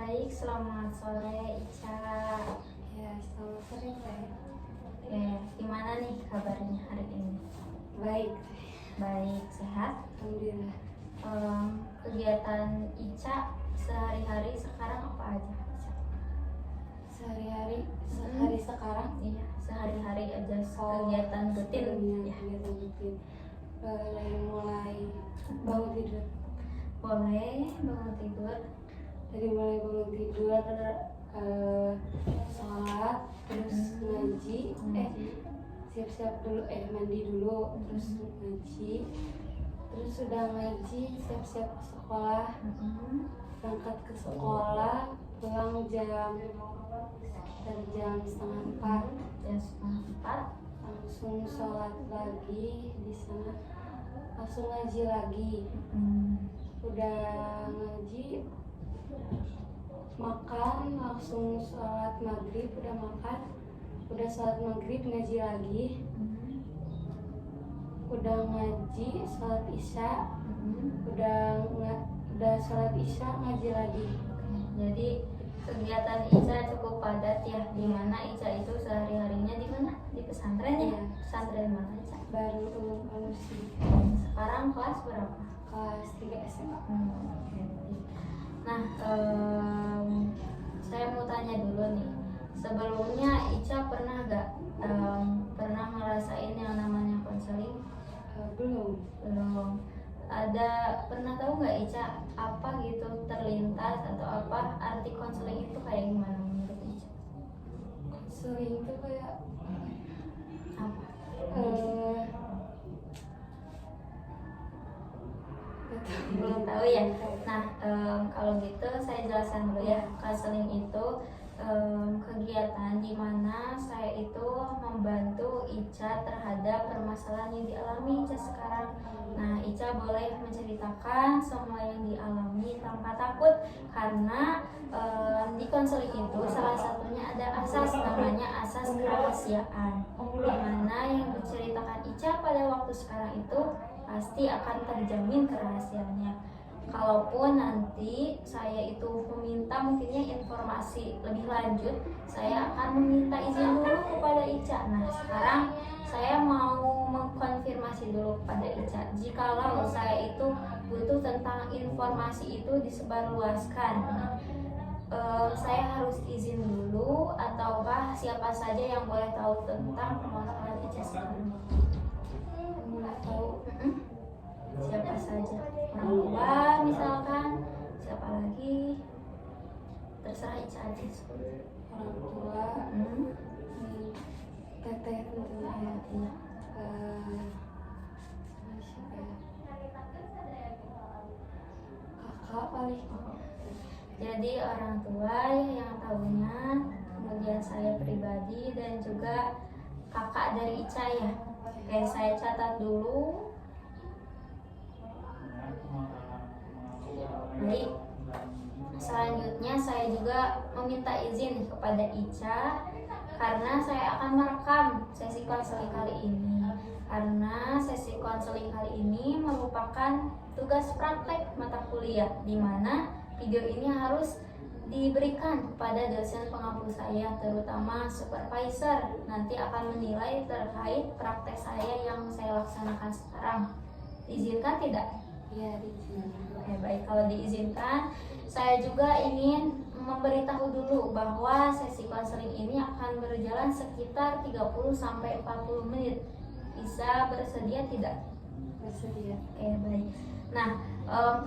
Baik, selamat sore Ica. Ya, selamat sore Teh. Gimana nih kabarnya hari ini? Baik, Baik, sehat? alhamdulillah. Kegiatan Ica sehari-hari sekarang apa aja, Ica? Sehari-hari sekarang Iya, sehari-hari aja kegiatan rutin. Ya, kegiatan rutin. Mulai bangun tidur. boleh bangun tidur. Dari mulai bangun tidur, sholat, terus ngaji, siap-siap dulu, mandi dulu, terus ngaji, terus sudah ngaji, siap-siap ke sekolah, berangkat ke sekolah, pulang jam 3:30. Jam setengah 4. Langsung sholat lagi di sana, langsung ngaji lagi. Udah ngaji, makan, langsung sholat maghrib. Udah makan, udah sholat maghrib, ngaji lagi. Udah ngaji, sholat isya. Udah sholat isya, ngaji lagi. Jadi kegiatan Ica cukup padat ya, di mana Ica itu sehari-harinya di mana? Di pesantren ya? Iya. Pesantren mana Ica? Baru Manusia, Sekarang kelas berapa? kelas 3 SMA. Oke. Nah, saya mau tanya dulu nih. Sebelumnya Ica pernah gak pernah ngerasain yang namanya konseling? Belum. Belum. Pernah tahu nggak Ica apa gitu terlintas atau apa arti konseling itu kayak gimana menurut Ica? Konseling itu kayak Apa? Belum tahu ya. Nah, kalau gitu saya jelaskan dulu ya. Konseling itu kegiatan di mana saya itu membantu Ica terhadap permasalahan yang dialami Ica sekarang. Nah, Ica boleh menceritakan semua yang dialami tanpa takut, karena di konseling itu salah satunya ada asas, namanya asas kerahasiaan, di mana yang diceritakan Ica pada waktu sekarang itu pasti akan terjamin kerahasiaannya. Kalaupun nanti saya itu meminta mungkinnya informasi lebih lanjut, saya akan meminta izin dulu kepada Ica. Nah, sekarang saya mau mengkonfirmasi dulu kepada Ica. Jikalau saya itu butuh tentang informasi itu disebarluaskan, saya harus izin dulu ataukah siapa saja yang boleh tahu tentang permasalahan Ica sekarang? Mulai tahu. Siapa saja, orang tua misalkan, siapa lagi, terserah Ica aja. Orang tua, teteh tentunya ya. Iya. Siapa ya? Kakak paling. Jadi orang tua yang tahunya, kemudian saya pribadi dan juga kakak dari Ica ya. Oke, saya catat dulu. Baik, selanjutnya saya juga meminta izin kepada Ica karena saya akan merekam sesi konseling kali ini. Karena sesi konseling kali ini merupakan tugas praktek mata kuliah, di mana video ini harus diberikan kepada dosen pengampu saya, terutama supervisor. Nanti akan menilai terkait praktek saya yang saya laksanakan sekarang. Diizinkan tidak? Iya, diizinkan. Oke, baik, kalau diizinkan, saya juga ingin memberitahu dulu bahwa sesi konseling ini akan berjalan sekitar 30-40 menit. Bisa bersedia tidak? Bersedia. Oke, baik. Nah,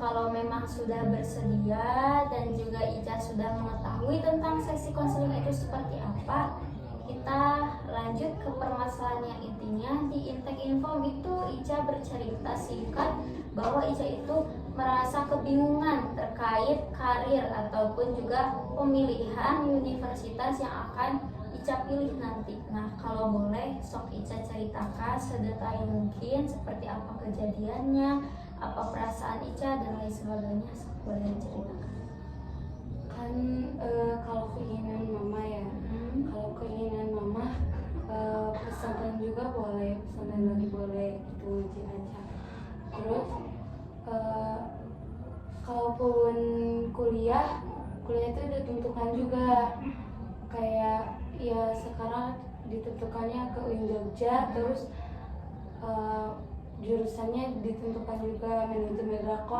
kalau memang sudah bersedia dan juga Ica sudah mengetahui tentang sesi konseling itu seperti apa, kita lanjut ke permasalahan yang intinya. Di intake info itu Ica bercerita singkat bahwa Ica itu merasa kebingungan terkait karir ataupun juga pemilihan universitas yang akan Ica pilih nanti. Nah, kalau boleh sok Ica ceritakan sedetail mungkin seperti apa kejadiannya, apa perasaan Ica dan lain sebagainya. Sok boleh diceritakan. Kan kalau keinginan mama ya, kalau keinginan mama pesantren juga boleh, pesantren lagi boleh, itu ngaji aja. Terus kalaupun kuliah kuliah itu ditentukan juga, kayak ya sekarang ditentukannya ke UIN Jogja, terus jurusannya ditentukan juga manajemen rako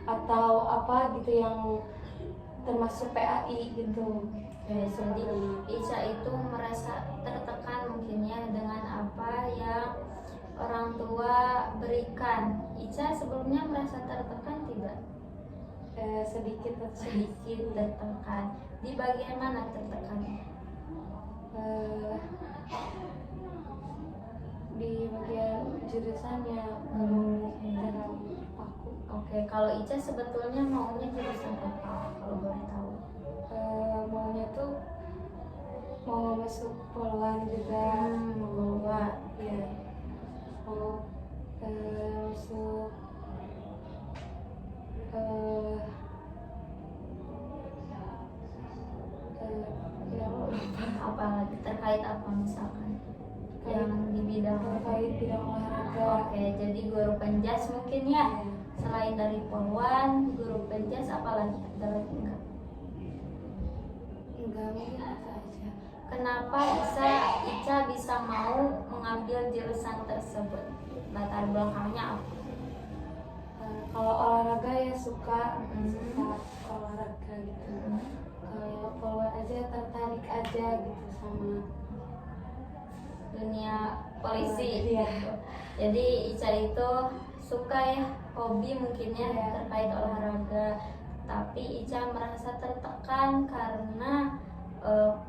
atau apa gitu yang termasuk PAI gitu. Oke, jadi Ica itu merasa tertekan mungkin ya dengan apa yang orang tua berikan. Ica sebelumnya merasa tertekan tidak? Sedikit Sedikit tertekan. Di bagian mana tertekannya? Di bagian jurusannya dalam aku. Oke, kalau Ica sebetulnya maunya jurusan apa kalau boleh tahu? Maunya tuh mau masuk poluan juga, Poluan. ya mau masuk ya Apa lagi terkait apa misalkan yang di bidang terkait bidang olahraga. Oke, jadi guru penjas mungkin ya. Selain dari poluan, guru penjas apalagi? Ada lagi enggak? Enggak, mungkin itu aja. Kenapa Ica bisa mau mengambil jurusan tersebut? Latar belakangnya apa? Kalau olahraga ya suka olahraga gitu. Kalau poluan aja tertarik aja gitu sama Dunia polisi. Iya. Gitu. Jadi Ica itu suka ya, hobi mungkin ya Iya. terkait olahraga. Tapi Ica merasa tertekan karena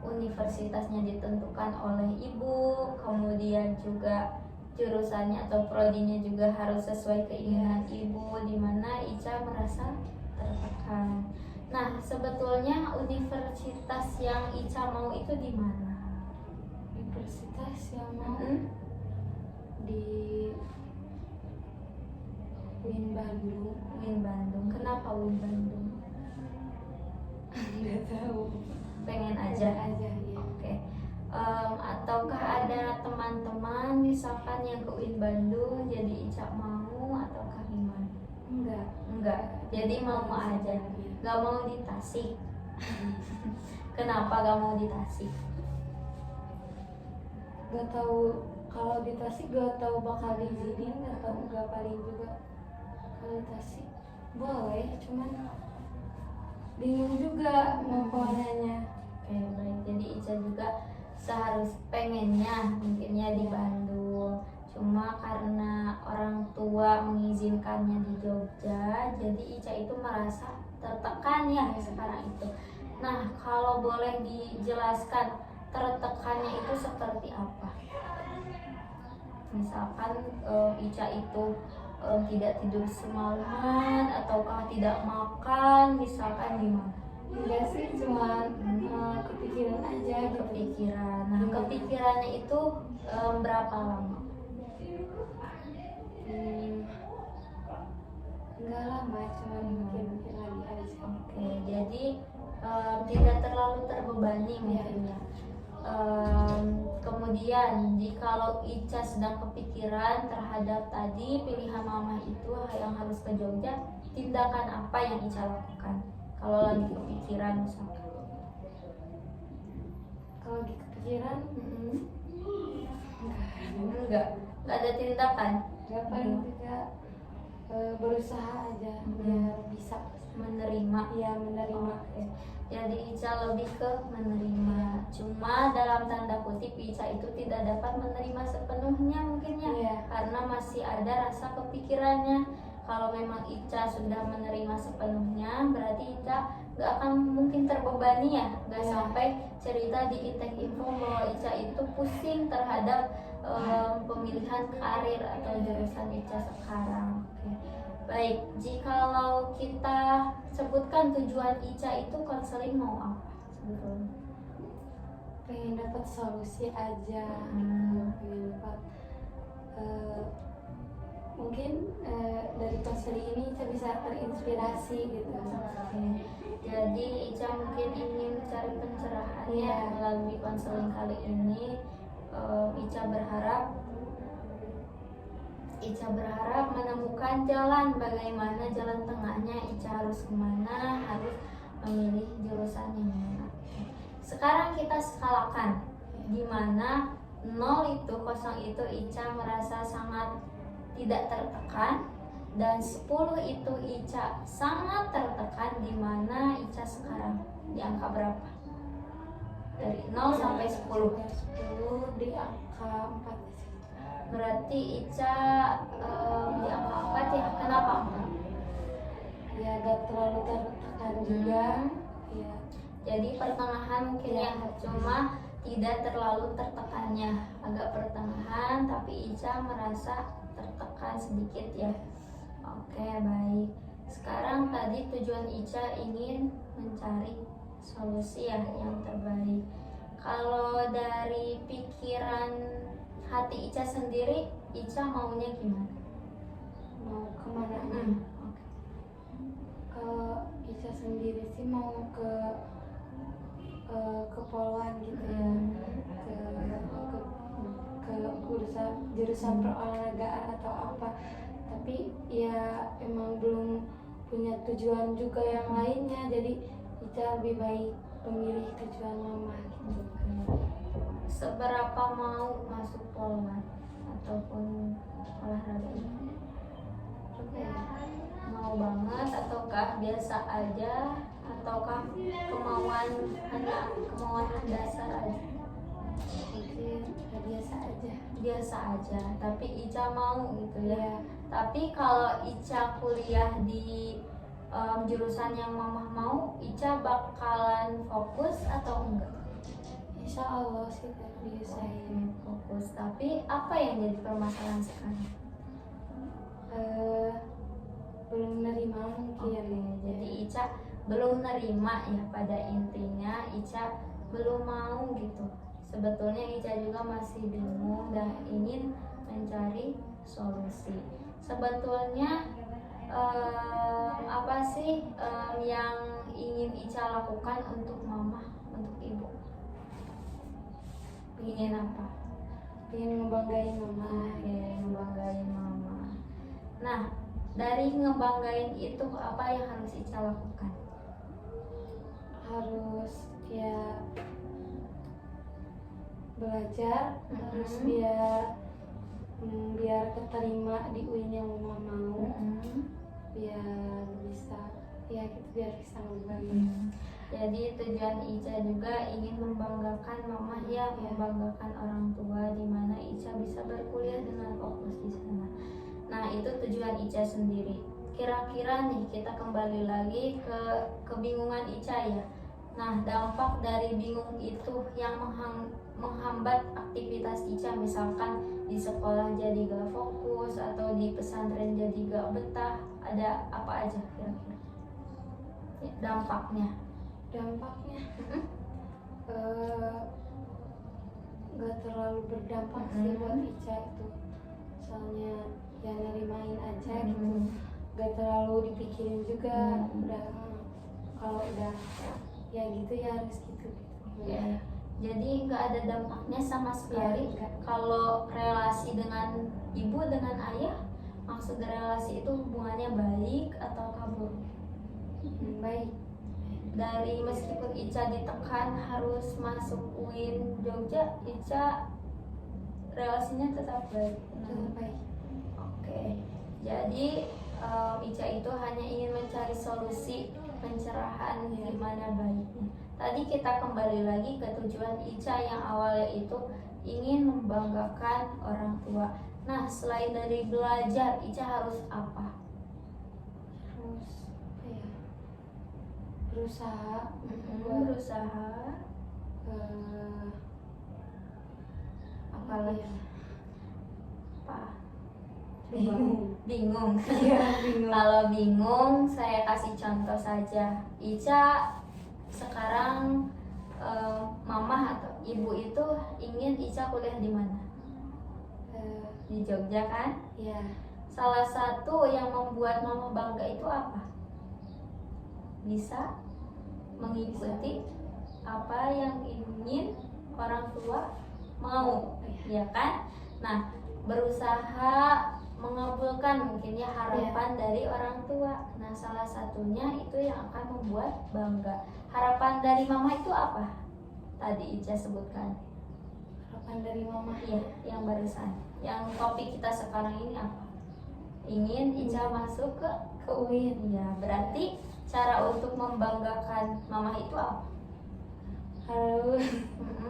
universitasnya ditentukan oleh ibu, kemudian juga jurusannya atau prodinya juga harus sesuai keinginan ibu, di mana Ica merasa tertekan. Nah, sebetulnya universitas yang Ica mau itu di mana? universitas yang mau di UIN Bandung. UIN Bandung. Kenapa UIN Bandung? Nggak tahu. Pengen aja. ya. Oke. Ataukah ada teman-teman misalkan yang ke UIN Bandung jadi Ica mau ataukah gimana? Enggak. Jadi mau aja. Gak mau di Tasik. Kenapa gak mau di Tasik? Gak tahu, kalau di Tasik gak tahu bakal diizinin atau enggak, paling juga kalau di Tasik boleh, cuman bingung juga mau kemananya. Oke, baik. Jadi Ica juga seharus pengennya mungkinnya di Bandung. Cuma karena orang tua mengizinkannya di Jogja, jadi Ica itu merasa tertekan ya sekarang itu. Nah, kalau boleh dijelaskan tertekannya itu seperti apa? Misalkan Ica itu tidak tidur semalaman ataukah tidak makan, misalkan gimana? Enggak sih, cuma kepikiran aja gitu. Kepikiran. Nah, kepikirannya itu berapa lama? Enggak lama, cuma mikir-mikir lagi aja. Oke, jadi tidak terlalu terbebani mungkin ya. Kemudian jikalau Ica sedang kepikiran terhadap tadi pilihan mama itu yang harus ke Jogja, tindakan apa yang Ica lakukan kalau lagi kepikiran misalkan? Kalau lagi kepikiran Enggak ada tindakan. enggak, paling tidak berusaha aja biar bisa Menerima. ya menerima. Oke. Jadi Ica lebih ke menerima. Cuma dalam tanda kutip Ica itu tidak dapat menerima sepenuhnya mungkin ya. Iya. Karena masih ada rasa kepikirannya. Kalau memang Ica sudah menerima sepenuhnya, berarti Ica gak akan mungkin terbebani ya. Gak Iya. sampai cerita di Itek Info bahwa Ica itu pusing terhadap pemilihan karir atau jurusan Ica sekarang. Oke. Baik, jikalau kita sebutkan tujuan Ica itu konseling mau apa sebetulnya? Pengen dapat solusi aja. Pengen dapat mungkin dari konseling ini Ica bisa terinspirasi gitu. Oke. Jadi Ica mungkin ingin mencari pencerahan ya Iya. melalui konseling kali ini. Ica berharap menemukan jalan, bagaimana jalan tengahnya Ica harus kemana, harus memilih sekarang kita skalakan, di mana 0 itu, kosong itu Ica merasa sangat tidak tertekan, dan 10 itu Ica sangat tertekan. Di mana Ica sekarang di angka berapa? Dari 0 sampai 10. 10 di angka 4. Berarti Ica di angka 4 ya. Kenapa? Ya gak terlalu tertekan juga. Ya. Jadi pertengahan mungkin ya, cuma tidak terlalu tertekannya, agak pertengahan, tapi Ica merasa tertekan sedikit ya. Oke, baik. Sekarang tadi tujuan Ica ingin mencari solusi ya yang terbaik. Kalau dari pikiran hati Ica sendiri, Ica maunya gimana? Mau kemana? Oke. Kalau Ica sendiri sih mau ke Poluan gitu ya, ke jurusan perolahragaan atau apa, tapi ya emang belum punya tujuan juga yang lainnya, jadi Ica lebih baik memilih tujuan mama gitu. Seberapa mau masuk Poluan ataupun olahraga ini? Mau banget ataukah biasa aja, ataukah hanya kemauan dasar aja? Mungkin Biasa aja, tapi Ica mau gitu ya. Tapi kalau Ica kuliah di jurusan yang mama mau, Ica bakalan fokus atau enggak? Insya Allah sih diusahain Fokus. Tapi apa yang jadi permasalahan sekarang? belum nerima mungkin. Jadi Ica belum nerima ya, pada intinya Ica belum mau gitu. Sebetulnya Ica juga masih bingung dan ingin mencari solusi. Sebetulnya apa sih yang ingin Ica lakukan untuk mama, untuk ibu? Ingin apa? Ingin ngebanggain mama. Ngebanggain mama. Nah, dari ngebanggain itu apa yang harus Ica lakukan? Harus ya belajar, terus biar keterima di UIN yang mama mau, biar bisa ngebanggain. Jadi tujuan Ica juga ingin membanggakan mama ya, membanggakan orang tua, di mana Ica bisa berkuliah dengan fokus di sana. Nah, itu tujuan Ica sendiri. Kira-kira nih kita kembali lagi ke kebingungan Ica ya. Nah, dampak dari bingung itu yang menghambat aktivitas Ica, misalkan di sekolah jadi gak fokus atau di pesantren jadi gak betah, ada apa aja kira-kira dampaknya? Gak terlalu berdampak sih buat Ica itu, soalnya ya nerimain aja gitu, gak terlalu dipikirin juga. Kalau udah ya gitu ya harus gitu. Ya. Jadi nggak ada dampaknya sama sekali. Kalau relasi dengan ibu dengan ayah, maksud relasi itu hubungannya baik atau buruk? Baik. Dari meskipun Ica ditekan harus masuk UIN Jogja, Ica relasinya tetap baik. Baik. Oke. Jadi Ica itu hanya ingin mencari solusi pencerahan gimana baiknya. Tadi kita kembali lagi ke tujuan Ica yang awalnya itu ingin membanggakan orang tua. Nah, selain dari belajar, Ica harus apa? Terus berusaha. Apalagi? Bingung. Kalau bingung, saya kasih contoh saja. Ica sekarang mama atau ibu itu ingin Ica kuliah di mana? Di Jogja kan? Ya. Salah satu yang membuat mama bangga itu apa? Bisa mengikuti apa yang ingin orang tua mau, ya kan? Nah, berusaha mengabulkan mungkin ya harapan dari orang tua. Nah, salah satunya itu yang akan membuat bangga. Harapan dari mama itu apa? tadi Ica sebutkan? Harapan dari mama. Iya, yang barusan. Yang topik kita sekarang ini apa? Ingin Ica masuk ke UIN. Iya, berarti cara untuk membanggakan mama itu apa? Harus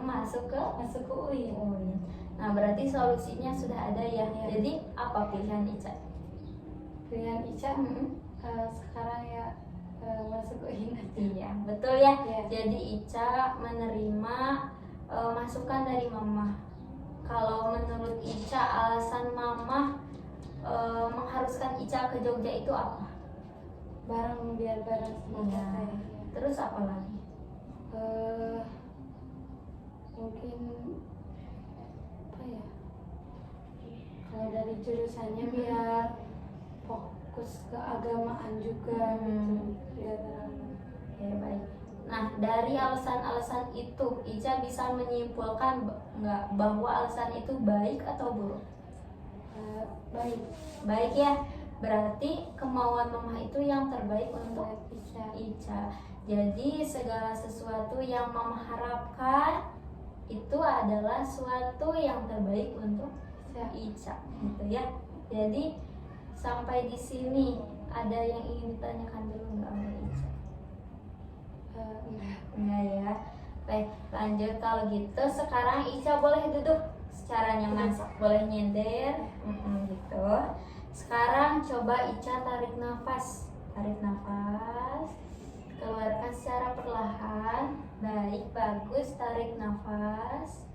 Masuk ke masuk ke UIN. UIN. Nah, berarti solusinya sudah ada ya. Iya. Jadi apa pilihan Ica? Pilihan Ica sekarang ya masuk ke UIN aja. Iya, betul ya. Iya. Jadi Ica menerima masukan dari mama. Kalau menurut Ica alasan mama mengharuskan Ica ke Jogja itu apa? Biar bareng sama Iya. saya. Terus apa lagi? Mungkin apa ya? Kalau dari jurusannya biar fokus ke agamaan juga gitu. Biar Oke, baik. Nah, dari alasan-alasan itu Ica bisa menyimpulkan nggak bahwa alasan itu baik atau buruk? baik. Baik ya. Berarti kemauan mama itu yang terbaik untuk Bisa. Ica. Jadi segala sesuatu yang mama harapkan itu adalah suatu yang terbaik untuk Ica, gitu ya. Jadi sampai di sini ada yang ingin ditanyakan dulu nggak sama Ica? Enggak ya. Baik, lanjut kalau gitu. Sekarang Ica boleh duduk secara nyaman, boleh nyender, gitu. Sekarang coba Ica tarik nafas, keluarkan secara perlahan. Baik, bagus. Tarik nafas,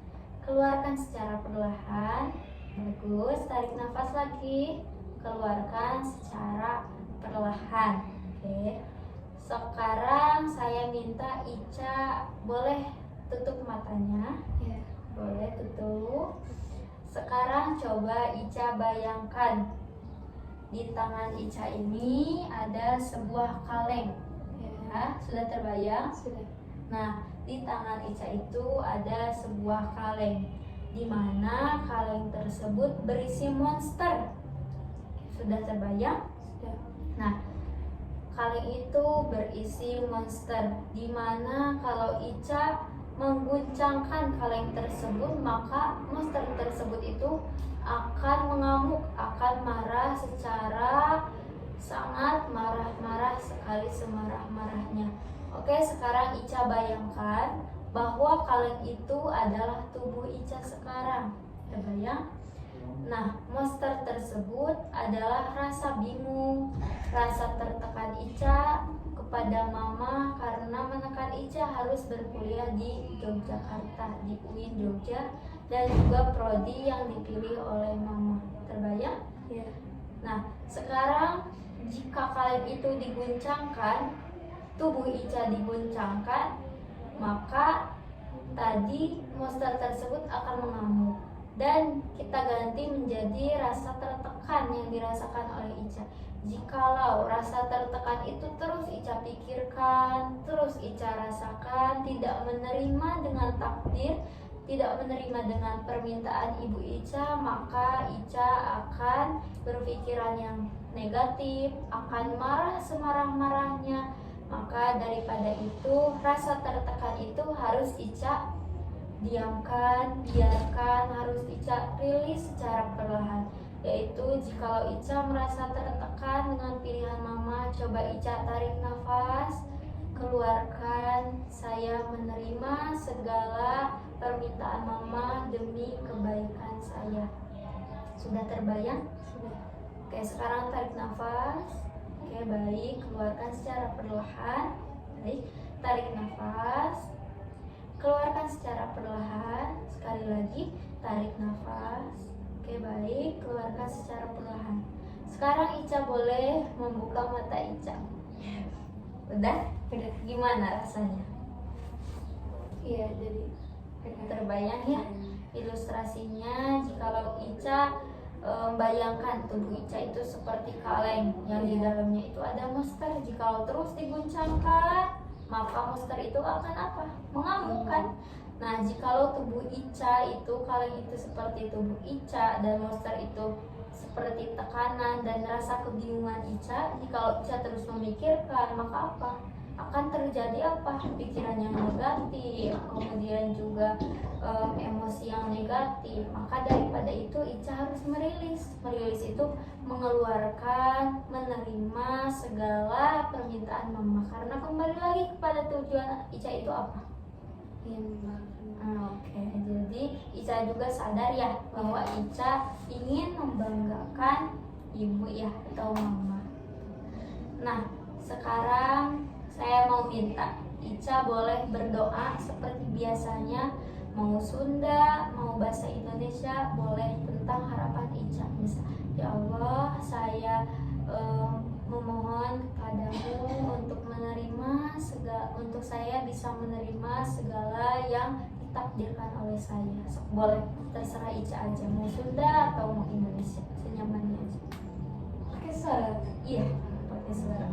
keluarkan secara perlahan. Bagus, tarik nafas lagi, keluarkan secara perlahan. Oke. Sekarang saya minta Ica boleh tutup matanya. Ya. Boleh tutup. Sekarang coba Ica bayangkan di tangan Ica ini ada sebuah kaleng. Ya, sudah terbayang? Sudah. Nah, di tangan Ica itu ada sebuah kaleng, di mana kaleng tersebut berisi monster. Sudah terbayang? Sudah. Nah, kaleng itu berisi monster, di mana kalau Ica mengguncangkan kaleng tersebut, maka monster tersebut itu akan mengamuk, akan marah secara sangat marah sekali, semarah-marahnya. Oke, sekarang Ica bayangkan bahwa kaleng itu adalah tubuh Ica sekarang. Terbayang? Nah, monster tersebut adalah rasa bingung, rasa tertekan Ica kepada mama karena menekan Ica harus berkuliah di Yogyakarta, di UIN Jogja, dan juga prodi yang dipilih oleh mama. Terbayang? Ya. Nah, sekarang jika kaleng itu diguncangkan, tubuh Ica diguncangkan, maka tadi monster tersebut akan mengamuk. Dan kita ganti menjadi rasa tertekan yang dirasakan oleh Ica. Jikalau rasa tertekan itu terus Ica pikirkan, terus Ica rasakan, tidak menerima dengan takdir, tidak menerima dengan permintaan ibu Ica, maka Ica akan berpikiran yang negatif, akan marah semarah-marahnya. Maka daripada itu, rasa tertekan itu harus Ica diamkan, biarkan, harus Ica rilis secara perlahan. Yaitu jikalau Ica merasa tertekan dengan pilihan mama, coba Ica tarik nafas, keluarkan. Saya menerima segala permintaan mama demi kebaikan saya. Sudah terbayang? Sudah. Oke, sekarang tarik nafas. Oke, baik, keluarkan secara perlahan. Baik, tarik nafas, keluarkan secara perlahan. Sekali lagi, tarik nafas. Oke, baik, keluarkan secara perlahan. Sekarang Ica boleh membuka mata Ica. Udah? Udah. Gimana rasanya? Iya, jadi Terbayang ya ilustrasinya. Jikalau Ica bayangkan tubuh Ica itu seperti kaleng yang di dalamnya itu ada monster. Jikalau terus diguncangkan, maka monster itu akan apa? Mengamuk kan? Nah, jikalau tubuh Ica itu, kaleng itu seperti tubuh Ica dan monster itu seperti tekanan dan rasa kebingungan Ica, jikalau Ica terus memikirkan, maka apa? akan terjadi apa? Pikiran yang negatif, kemudian juga emosi yang negatif. Maka daripada itu Ica harus merilis itu mengeluarkan, menerima segala permintaan mama, karena kembali lagi kepada tujuan Ica itu apa? Oke, jadi Ica juga sadar ya bahwa Ica ingin membanggakan ibu ya atau mama. Nah, sekarang saya mau minta Ica boleh berdoa seperti biasanya, mau Sunda, mau bahasa Indonesia, boleh, tentang harapan Ica. Misal, ya Allah, saya memohon kepadamu untuk menerima segala, untuk saya bisa menerima segala yang ditakdirkan oleh saya. Boleh, terserah Ica aja, mau Sunda atau mau Indonesia, senyamannya aja. Pakai suara? Iya, pakai suara.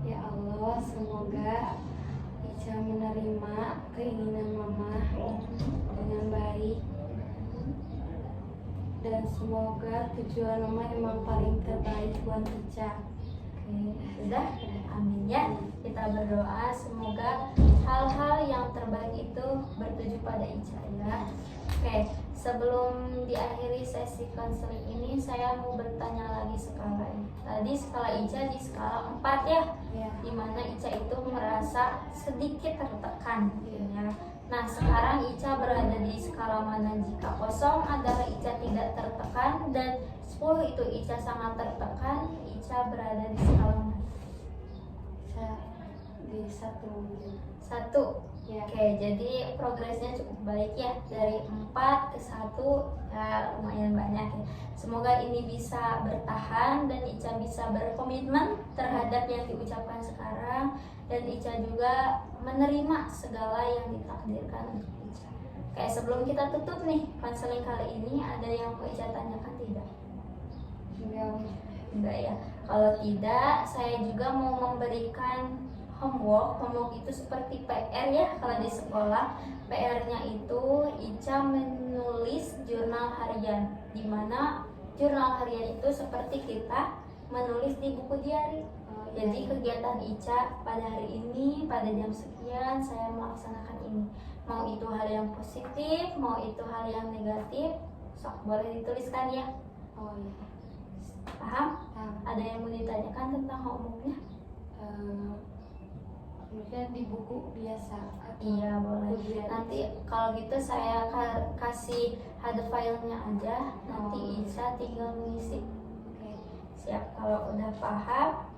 Ya Allah, semoga Ica menerima keinginan mama dengan baik, dan semoga tujuan mama emang paling terbaik buat Ica. Oke, sudah, amin ya. Kita berdoa semoga hal-hal yang terbaik itu bertuju pada Ica ya. Oke, sebelum diakhiri sesi konseling ini, saya mau bertanya lagi skala ya. Tadi skala Ica di skala 4 ya, dimana Ica itu merasa sedikit tertekan ya. Nah, sekarang Ica berada di skala mana? Jika 0 adalah Ica tidak tertekan dan 10 itu Ica sangat tertekan, Ica berada di skala mana? Ica di 1. 1. Ya. Oke, jadi progresnya cukup baik ya, dari 4 ke 1 ya, lumayan banyak ya. Semoga ini bisa bertahan dan Ica bisa berkomitmen terhadap yang diucapkan sekarang, dan Ica juga menerima segala yang ditakdirkan untuk Ica. Kayak sebelum kita tutup nih konseling kali ini, ada yang mau Ica tanyakan tidak? Enggak ya. Kalau tidak, saya juga mau memberikan homework itu seperti PR ya kalau di sekolah. PR-nya itu Ica menulis jurnal harian, dimana jurnal harian itu seperti kita menulis di buku diari. Jadi kegiatan Ica pada hari ini, pada jam sekian saya melaksanakan ini. Mau itu hal yang positif, mau itu hal yang negatif, sok boleh dituliskan ya. Oh iya. Paham? Ada yang mau ditanyakan tentang homeworknya? Mungkin di buku biasa atau Iya boleh. buku diari. Nanti kalau gitu saya kasih ada filenya aja. Nanti Ica tinggal mengisi. Oke. Siap. Kalau udah paham,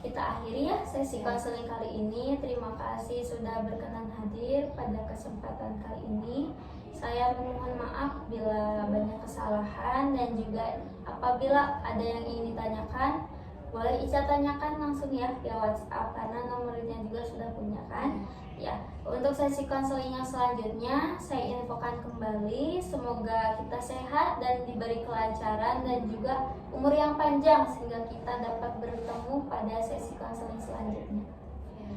kita akhiri ya sesi konseling kali ini. Terima kasih sudah berkenan hadir pada kesempatan kali ini. Saya memohon maaf bila banyak kesalahan, dan juga apabila ada yang ingin ditanyakan, boleh Ica tanyakan langsung ya via WhatsApp, karena nomornya juga sudah punya kan. Ya, untuk sesi konseling yang selanjutnya saya infokan kembali. Semoga kita sehat dan diberi kelancaran dan juga umur yang panjang sehingga kita dapat bertemu pada sesi konseling selanjutnya.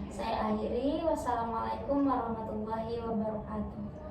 Saya akhiri. Wassalamualaikum warahmatullahi wabarakatuh.